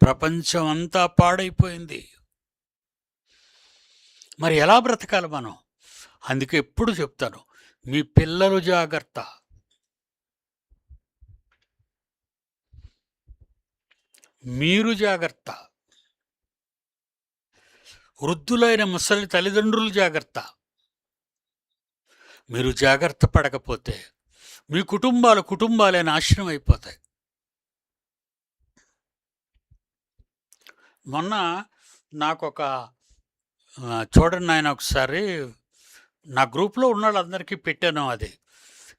ప్రపంచం అంతా పాడైపోయింది. మరి ఎలా బ్రతకాలి మనం? అందుకే ఎప్పుడు చెప్తాను, మీ పిల్లలు జాగ్రత్త, మీరు జాగ్రత్త, వృద్ధులైన ముసలి తల్లిదండ్రులు జాగ్రత్త. మీరు జాగ్రత్త పడకపోతే మీ కుటుంబాలే నాశనం అయిపోతాయి. మొన్న నాకొక చూడండి ఆయన, ఒకసారి నా గ్రూప్లో ఉన్న వాళ్ళందరికీ పెట్టాను అది.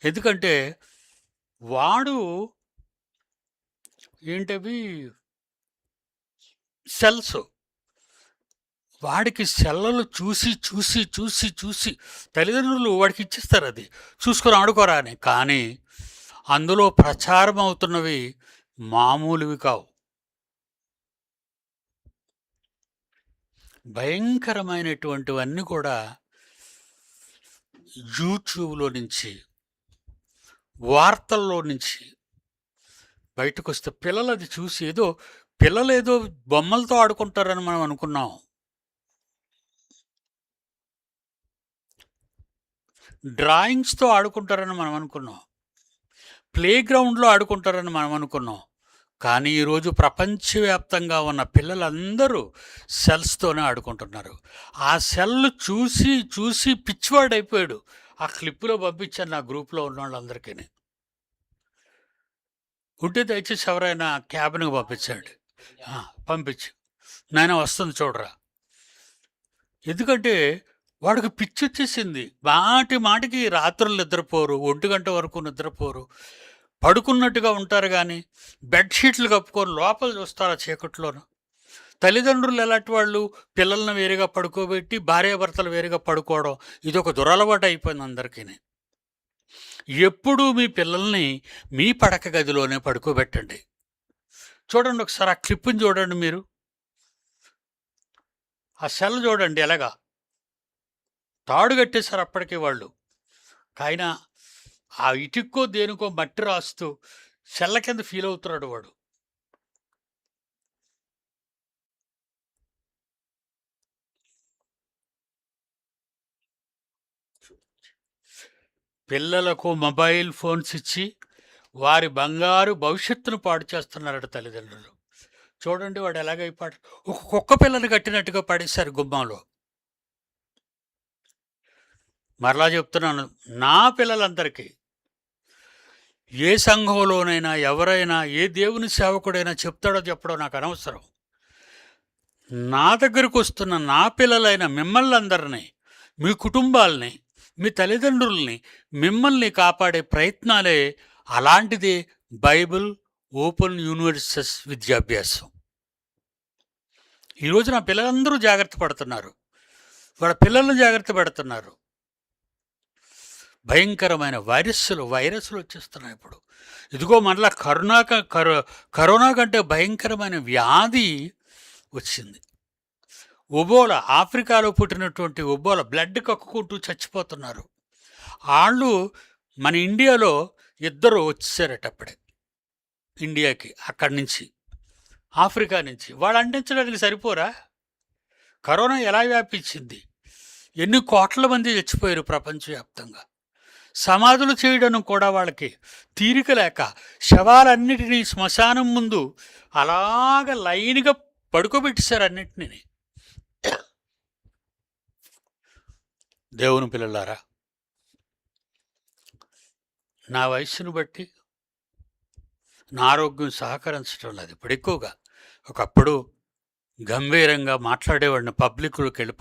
ఎందుకంటే వాడు ఏంటవి సెల్స్, వాడికి సెల్లలు చూసి చూసి చూసి చూసి తల్లిదండ్రులు వాడికి ఇచ్చిస్తారు, అది చూసుకొని ఆడుకోరా అని. కానీ అందులో ప్రచారం అవుతున్నవి మామూలువి కావు, భయంకరమైనటువంటివన్నీ కూడా యూట్యూబ్లో నుంచి, వార్తల్లో నుంచి బయటకు వస్తే పిల్లలు అది చూసి పిల్లలు ఏదో బొమ్మలతో ఆడుకుంటారని మనం అనుకున్నాం. డ్రాయింగ్స్తో ఆడుకుంటారని మనం అనుకున్నాం, ప్లే గ్రౌండ్లో ఆడుకుంటారని మనం అనుకున్నాం. కానీ ఈరోజు ప్రపంచవ్యాప్తంగా ఉన్న పిల్లలందరూ సెల్స్తోనే ఆడుకుంటున్నారు. ఆ సెల్ చూసి చూసి పిచ్చివాడైపోయాడు. ఆ క్లిప్పులో పంపించాను నా గ్రూప్లో ఉన్న వాళ్ళందరికీ. ఉంటే దయచేసి ఎవరైనా క్యాబిన్కి పంపించండి, పంపించు నాయన, వస్తుంది చూడరా. ఎందుకంటే వాడికి పిచ్చి వచ్చేసింది. మాటికి రాత్రులు నిద్రపోరు, 1 గంట వరకు నిద్రపోరు, పడుకున్నట్టుగా ఉంటారు. కానీ బెడ్షీట్లు కప్పుకొని లోపల చూస్తారు ఆ చీకట్లోనూ. తల్లిదండ్రులు ఎలాంటి వాళ్ళు, పిల్లల్ని వేరుగా పడుకోబెట్టి భార్యాభర్తలు వేరుగా పడుకోవడం, ఇదొక దురలవాటు అయిపోయింది అందరికీ. ఎప్పుడూ మీ పిల్లల్ని మీ పడక గదిలోనే పడుకోబెట్టండి. చూడండి ఒకసారి ఆ క్లిప్ని చూడండి, మీరు ఆ సెల్ చూడండి, ఎలాగా తాడు కట్టేశారు అప్పటికే వాళ్ళు. కాయినా ఆ ఇటుక్కో దేనికో మట్టి రాస్తూ సెల్ల కింద ఫీల్ అవుతున్నాడు వాడు. పిల్లలకు మొబైల్ ఫోన్స్ ఇచ్చి వారి బంగారు భవిష్యత్తును పాడు చేస్తున్నారట తల్లిదండ్రులు. చూడండి వాడు ఎలాగైపాడు, ఒక కుక్క పిల్లని కట్టినట్టుగా పడేశారు గుమ్మంలో. మరలా చెప్తున్నాను, నా పిల్లలందరికీ, ఏ సంఘంలోనైనా ఎవరైనా ఏ దేవుని సేవకుడైనా చెప్తాడో చెప్పడో నాకు అనవసరం. నా దగ్గరకు వస్తున్న నా పిల్లలైన మిమ్మల్ని అందరినీ, మీ కుటుంబాలని, మీ తల్లిదండ్రుల్ని, మిమ్మల్ని కాపాడే ప్రయత్నాలే అలాంటిది బైబిల్ ఓపెన్ యూనివర్సిటీస్ విద్యాభ్యాసం. ఈరోజు నా పిల్లలందరూ జాగ్రత్త పడుతున్నారు, వాళ్ళ పిల్లలను జాగ్రత్త పెడుతున్నారు. భయంకరమైన వైరస్లు వచ్చేస్తున్నాయి ఇప్పుడు. ఇదిగో మరలా కరోనా కంటే భయంకరమైన వ్యాధి వచ్చింది. ఒబోలా, ఆఫ్రికాలో పుట్టినటువంటి ఒబోలా, బ్లడ్ కక్కుకుంటూ చచ్చిపోతున్నారు. వాళ్ళు మన ఇండియాలో 2 వచ్చేసారట అప్పుడే ఇండియాకి, అక్కడి నుంచి, ఆఫ్రికా నుంచి. వాళ్ళు అంటించడానికి సరిపోరా? కరోనా ఎలా వ్యాపించింది, ఎన్ని కోట్ల మంది చచ్చిపోయారు ప్రపంచవ్యాప్తంగా. సమాధులు చేయడం కూడా వాళ్ళకి తీరిక లేక శవాలన్నిటినీ శ్మశానం ముందు అలాగ లైన్గా పడుకోబెట్టేశారు అన్నిటినీ. దేవుని పిల్లలారా, నా వయస్సును బట్టి నా ఆరోగ్యం సహకరించడం లేదు ఇప్పుడు ఎక్కువగా. ఒకప్పుడు గంభీరంగా మాట్లాడేవాడిని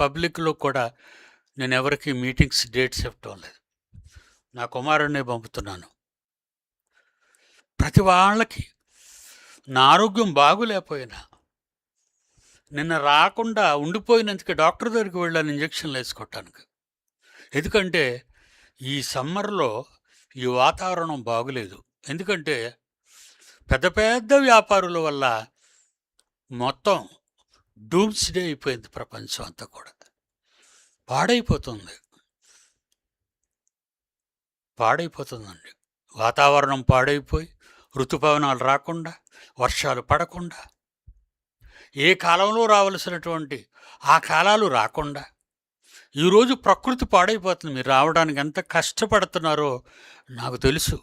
పబ్లిక్లో కూడా నేను ఎవరికి మీటింగ్స్ డేట్స్ ఇవ్వటం లేదు. నా కుమారుడినే పంపుతున్నాను. ప్రతి వాళ్ళకి నా ఆరోగ్యం బాగులేకపోయినా నిన్న రాకుండా ఉండిపోయినందుకు డాక్టర్ దగ్గరికి వెళ్ళాను ఇంజక్షన్లు వేసుకోవటానికి. ఎందుకంటే ఈ సమ్మర్లో ఈ వాతావరణం బాగులేదు. ఎందుకంటే పెద్ద పెద్ద వ్యాపారుల వల్ల మొత్తం డూమ్స్డే అయిపోయింది, ప్రపంచం అంతా కూడా పాడైపోతుందండి. వాతావరణం పాడైపోయి ఋతుపవనాలు రాకుండా, వర్షాలు పడకుండా, ఏ కాలంలో రావలసినటువంటి ఆ కాలాలు రాకుండా ఈరోజు ప్రకృతి పాడైపోతుంది. మీరు రావడానికి ఎంత కష్టపడుతున్నారో నాకు తెలుసు.